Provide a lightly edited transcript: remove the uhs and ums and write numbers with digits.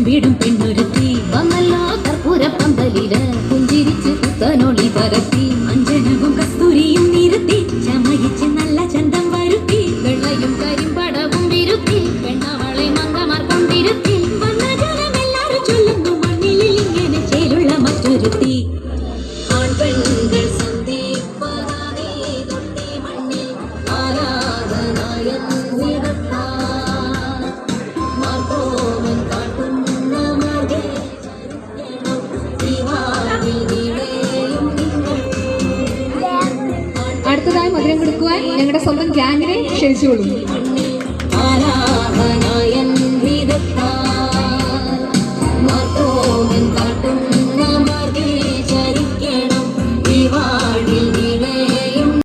വീടും പെണ്ണൊരുത്തി വന്നല്ലോ കർപ്പൂരപ്പന്തലില് പുഞ്ചിരിച്ച് പുത്തനൊളി പരത്തി അഞ്ജനവും കസ്തൂരിയും നിരത്തി ചമയിച്ച് നല്ല ചന്തം വരുത്തി വെള്ളയും കരിമ്പടവും വിരുത്തി പെണ്ണവളെ മങ്കമാർ കൊണ്ടിരുത്തി വന്ന ജനമെല്ലാരും ചൊല്ലുന്നു മണ്ണിൽ ഇങ്ങനെ ചേലുള്ള മറ്റൊരുത്തി ആൺപെൺകൾ സന്ധിപ്പതാനേ തൊട്ടി മണ്ണിൽ ആരാധനായൻ അടുത്തതായി മധുരം കൊടുക്കുവാൻ ഞങ്ങളുടെ സ്വന്തം ഗ്യാങ്ങിനെ ക്ഷണിച്ചുകൊള്ളുന്നു.